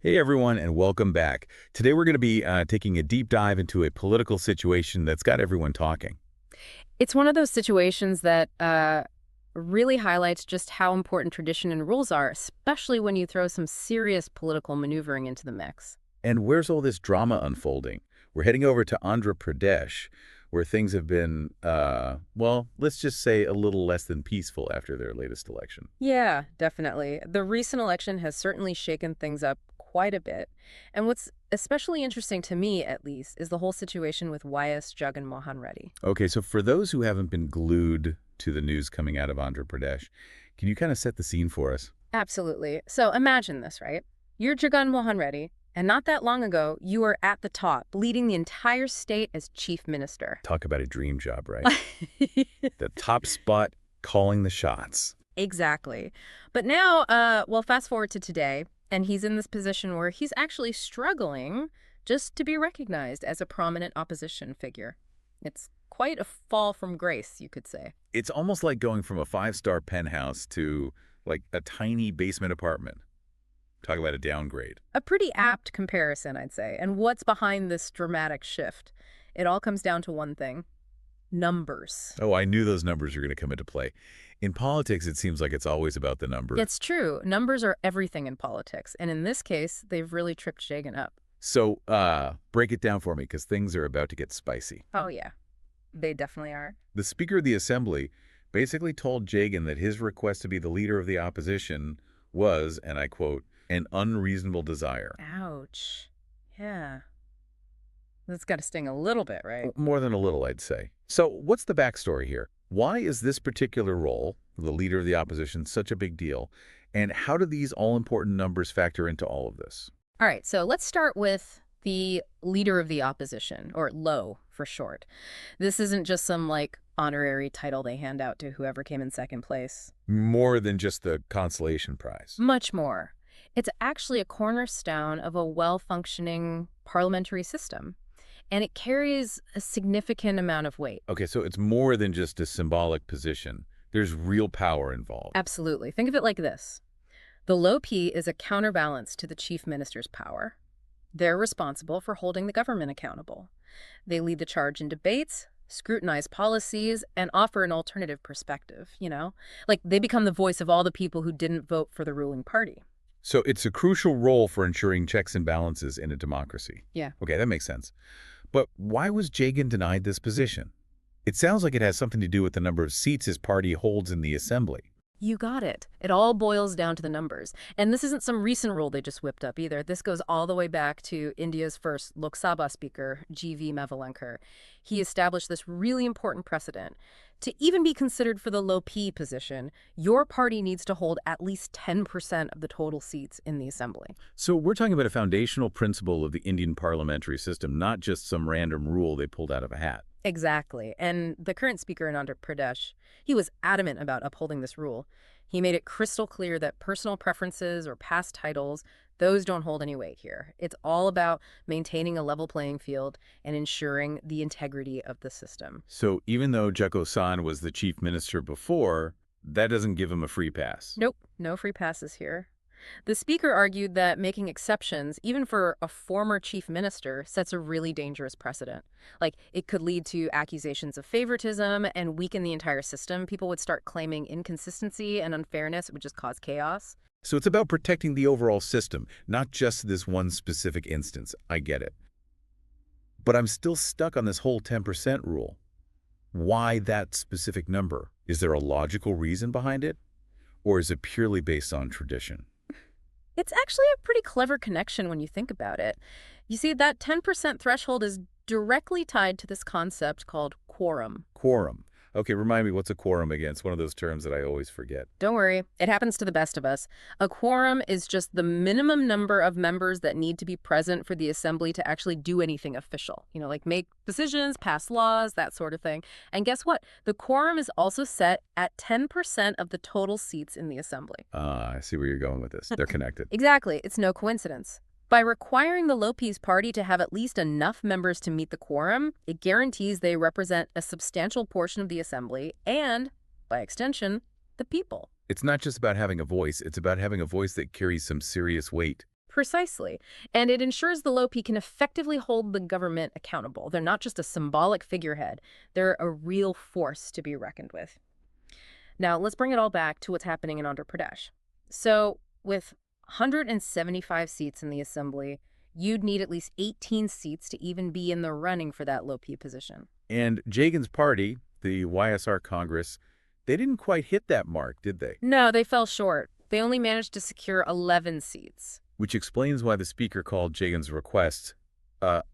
Hey everyone, and welcome back. Today we're going to be taking a deep dive into a political situation that's got everyone talking. It's one of those situations that really highlights just how important tradition and rules are, especially when you throw some serious political maneuvering into the mix. And where's all this drama unfolding? We're heading over to Andhra Pradesh, where things have been, well, let's just say a little less than peaceful after their latest election. Yeah, definitely. The recent election has certainly shaken things up quite a bit. And what's especially interesting to me, at least, is the whole situation with YS Jagan Mohan Reddy. Okay, so for those who haven't been glued to the news coming out of Andhra Pradesh, can you kind of set the scene for us? Absolutely. So imagine this, right? You're Jagan Mohan Reddy, and not that long ago, you were at the top, leading the entire state as chief minister. Talk about a dream job, right? The top spot calling the shots. Exactly. But now, well, fast forward to today, and he's in this position where he's actually struggling just to be recognized as a prominent opposition figure. It's quite a fall from grace, you could say. It's almost like going from a five-star penthouse to like a tiny basement apartment. Talk about a downgrade. A pretty apt comparison, I'd say. And what's behind this dramatic shift? It all comes down to one thing: numbers. Oh, I knew those numbers were going to come into play. In politics, it seems like it's always about the number. It's true. Numbers are everything in politics. And in this case, they've really tripped Jagan up. So, break it down for me, because things are about to get spicy. Oh, yeah. They definitely are. The Speaker of the Assembly basically told Jagan that his request to be the leader of the opposition was, and I quote, an unreasonable desire. Ouch. Yeah. That's got to sting a little bit, right? More than a little, I'd say. So what's the backstory here? Why is this particular role, the leader of the opposition, such a big deal? And how do these all-important numbers factor into all of this? All right, so let's start with the leader of the opposition, or LO for short. This isn't just some, like, honorary title they hand out to whoever came in second place. More than just the consolation prize. Much more. It's actually a cornerstone of a well-functioning parliamentary system, and it carries a significant amount of weight. Okay, so it's more than just a symbolic position. There's real power involved. Absolutely. Think of it like this. The LoP is a counterbalance to the chief minister's power. They're responsible for holding the government accountable. They lead the charge in debates, scrutinize policies, and offer an alternative perspective, you know? Like, they become the voice of all the people who didn't vote for the ruling party. So it's a crucial role for ensuring checks and balances in a democracy. Yeah. Okay, that makes sense. But why was Jagan denied this position? It sounds like it has something to do with the number of seats his party holds in the assembly. You got it. It all boils down to the numbers. And this isn't some recent rule they just whipped up either. This goes all the way back to India's first Lok Sabha Speaker, G.V. Mevalankar. He established this really important precedent. To even be considered for the low-P position, your party needs to hold at least 10% of the total seats in the assembly. So we're talking about a foundational principle of the Indian parliamentary system, not just some random rule they pulled out of a hat. Exactly. And the current speaker in Andhra Pradesh, he was adamant about upholding this rule. He made it crystal clear that personal preferences or past titles, those don't hold any weight here. It's all about maintaining a level playing field and ensuring the integrity of the system. So even though Jaggo San was the chief minister before, that doesn't give him a free pass. Nope, no free passes here. The speaker argued that making exceptions, even for a former chief minister, sets a really dangerous precedent. Like, it could lead to accusations of favoritism and weaken the entire system. People would start claiming inconsistency and unfairness. It would just cause chaos. So it's about protecting the overall system, not just this one specific instance. I get it. But I'm still stuck on this whole 10% rule. Why that specific number? Is there a logical reason behind it? Or is it purely based on tradition? It's actually a pretty clever connection when you think about it. You see, that 10% threshold is directly tied to this concept called quorum. Quorum. Okay, remind me, what's a quorum again? It's one of those terms that I always forget. Don't worry, it happens to the best of us. A quorum is just the minimum number of members that need to be present for the assembly to actually do anything official. You know, like make decisions, pass laws, that sort of thing. And guess what? The quorum is also set at 10% of the total seats in the assembly. I see where you're going with this. They're connected. Exactly. It's no coincidence. By requiring the LoP's party to have at least enough members to meet the quorum, it guarantees they represent a substantial portion of the assembly and, by extension, the people. It's not just about having a voice. It's about having a voice that carries some serious weight. Precisely. And it ensures the LoP can effectively hold the government accountable. They're not just a symbolic figurehead. They're a real force to be reckoned with. Now, let's bring it all back to what's happening in Andhra Pradesh. So, with 175 seats in the assembly, you'd need at least 18 seats to even be in the running for that LoP position. And Jagan's party, the YSR Congress, they didn't quite hit that mark, did they? No, they fell short. They only managed to secure 11 seats. Which explains why the speaker called Jagan's request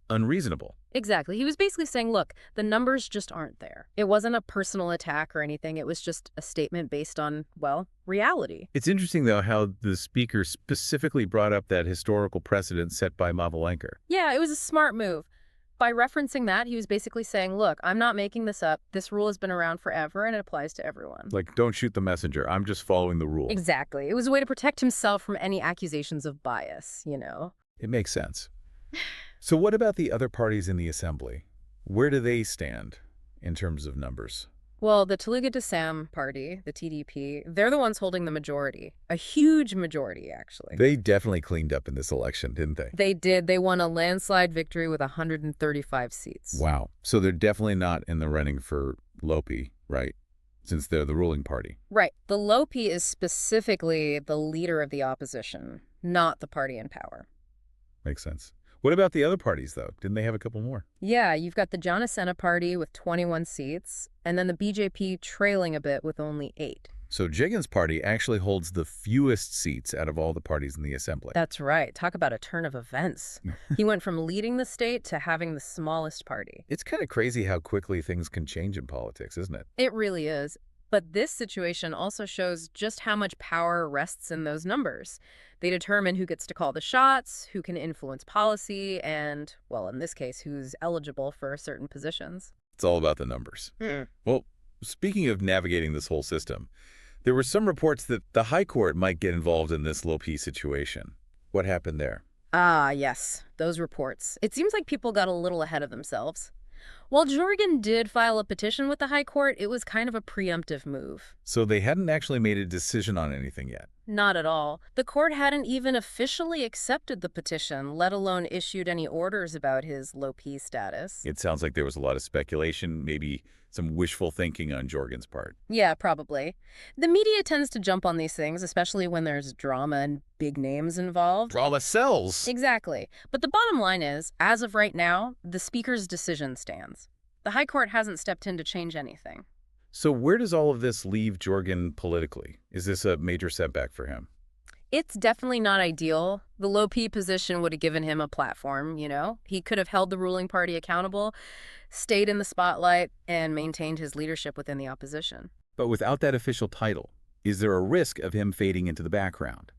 unreasonable. Exactly. He was basically saying, look, the numbers just aren't there. It wasn't a personal attack or anything. It was just a statement based on, well, reality. It's interesting, though, how the speaker specifically brought up that historical precedent set by Mavalanker. Yeah, it was a smart move. By referencing that, he was basically saying, look, I'm not making this up. This rule has been around forever, and it applies to everyone. Like, don't shoot the messenger. I'm just following the rule. Exactly. It was a way to protect himself from any accusations of bias, It makes sense. So what about the other parties in the assembly? Where do they stand in terms of numbers? Well, the Telugu Desam party, the TDP, they're the ones holding the majority. A huge majority, actually. They definitely cleaned up in this election, didn't they? They did. They won a landslide victory with 135 seats. Wow. So they're definitely not in the running for LoP, right? Since they're the ruling party. Right. The LoP is specifically the leader of the opposition, not the party in power. Makes sense. What about the other parties, though? Didn't they have a couple more? Yeah, you've got the Jana Sena party with 21 seats, and then the BJP trailing a bit with only 8. So Jagan's party actually holds the fewest seats out of all the parties in the assembly. That's right. Talk about a turn of events. He went from leading the state to having the smallest party. It's kind of crazy how quickly things can change in politics, isn't it? It really is. But this situation also shows just how much power rests in those numbers. They determine who gets to call the shots, who can influence policy, and, well, in this case, who's eligible for certain positions. It's all about the numbers. Well, speaking of navigating this whole system, there were some reports that the High Court might get involved in this LoP situation. What happened there? Ah, yes, those reports. It seems like people got a little ahead of themselves. While Jorgen did file a petition with the High Court, it was kind of a preemptive move. So they hadn't actually made a decision on anything yet? Not at all. The court hadn't even officially accepted the petition, let alone issued any orders about his LoP status. It sounds like there was a lot of speculation, maybe some wishful thinking on Jorgen's part. Yeah, probably. The media tends to jump on these things, especially when there's drama and big names involved. Drama sells! Exactly. But the bottom line is, as of right now, the Speaker's decision stands. The High Court hasn't stepped in to change anything. So where does all of this leave Jorgen politically? Is this a major setback for him? It's definitely not ideal. The LoP position would have given him a platform, He could have held the ruling party accountable, stayed in the spotlight, and maintained his leadership within the opposition. But without that official title, is there a risk of him fading into the background?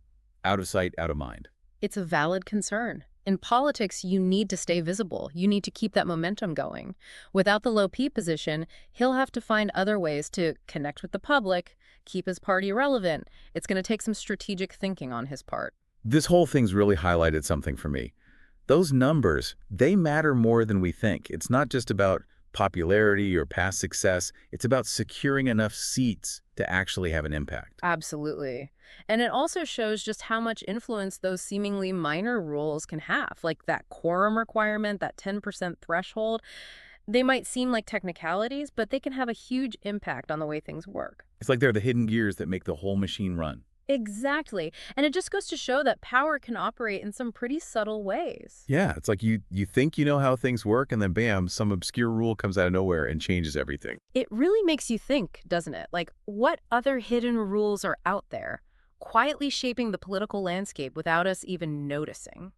Out of sight, out of mind? It's a valid concern. In politics, you need to stay visible. You need to keep that momentum going. Without the LoP position, he'll have to find other ways to connect with the public, keep his party relevant. It's going to take some strategic thinking on his part. This whole thing's really highlighted something for me. Those numbers, they matter more than we think. It's not just about popularity or past success. It's about securing enough seats to actually have an impact. Absolutely. And it also shows just how much influence those seemingly minor rules can have, like that quorum requirement, that 10% threshold. They might seem like technicalities, but they can have a huge impact on the way things work. It's like they're the hidden gears that make the whole machine run. Exactly. And it just goes to show that power can operate in some pretty subtle ways. Yeah, it's like you think you know how things work, and then bam, some obscure rule comes out of nowhere and changes everything. It really makes you think, doesn't it? Like, what other hidden rules are out there, quietly shaping the political landscape without us even noticing?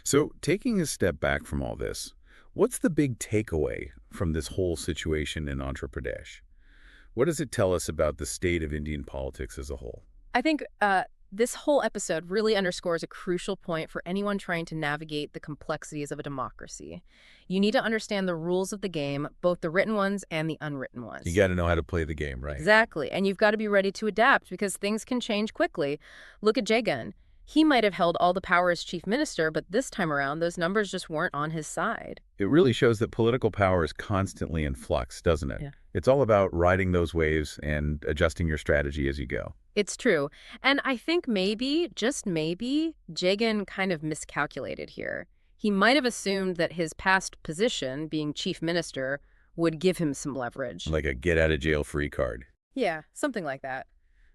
So, taking a step back from all this, what's the big takeaway from this whole situation in Andhra Pradesh? What does it tell us about the state of Indian politics as a whole? I think this whole episode really underscores a crucial point for anyone trying to navigate the complexities of a democracy. You need to understand the rules of the game, both the written ones and the unwritten ones. You got to know how to play the game, right? Exactly. And you've got to be ready to adapt because things can change quickly. Look at Jagan. He might have held all the power as chief minister, but this time around, those numbers just weren't on his side. It really shows that political power is constantly in flux, doesn't it? Yeah. It's all about riding those waves and adjusting your strategy as you go. It's true. And I think maybe, just maybe, Jagan kind of miscalculated here. He might have assumed that his past position, being chief minister, would give him some leverage. Like a get-out-of-jail-free card. Yeah, something like that.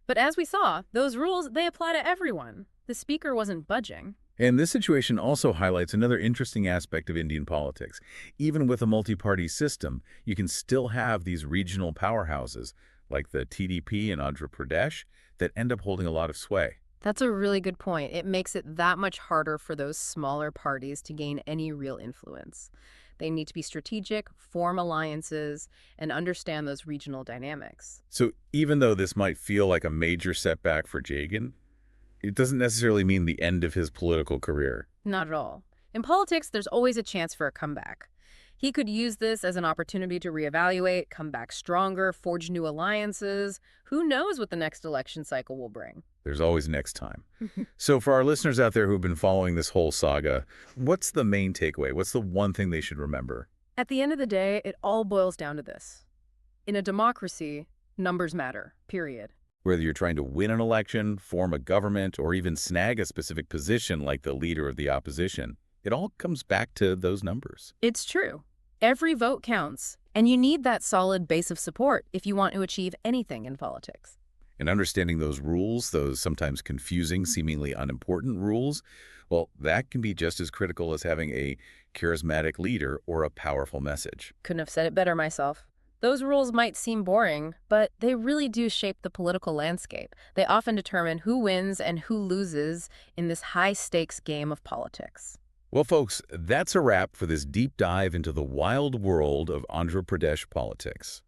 But as we saw, those rules, they apply to everyone. The speaker wasn't budging. And this situation also highlights another interesting aspect of Indian politics. Even with a multi-party system, you can still have these regional powerhouses, like the TDP in Andhra Pradesh, that end up holding a lot of sway. That's a really good point. It makes it that much harder for those smaller parties to gain any real influence. They need to be strategic, form alliances, and understand those regional dynamics. So even though this might feel like a major setback for Jagan, it doesn't necessarily mean the end of his political career. Not at all. In politics, there's always a chance for a comeback. He could use this as an opportunity to reevaluate, come back stronger, forge new alliances. Who knows what the next election cycle will bring? There's always next time. So for our listeners out there who've been following this whole saga, what's the main takeaway? What's the one thing they should remember? At the end of the day, it all boils down to this. In a democracy, numbers matter, period. Whether you're trying to win an election, form a government, or even snag a specific position like the leader of the opposition, it all comes back to those numbers. It's true. Every vote counts, and you need that solid base of support if you want to achieve anything in politics. And understanding those rules, those sometimes confusing, seemingly unimportant rules, well, that can be just as critical as having a charismatic leader or a powerful message. Couldn't have said it better myself. Those rules might seem boring, but they really do shape the political landscape. They often determine who wins and who loses in this high-stakes game of politics. Well, folks, that's a wrap for this deep dive into the wild world of Andhra Pradesh politics.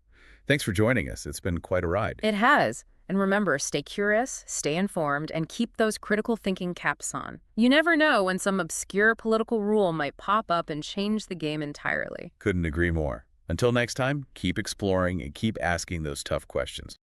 Thanks for joining us. It's been quite a ride. It has. And remember, stay curious, stay informed, and keep those critical thinking caps on. You never know when some obscure political rule might pop up and change the game entirely. Couldn't agree more. Until next time, keep exploring and keep asking those tough questions.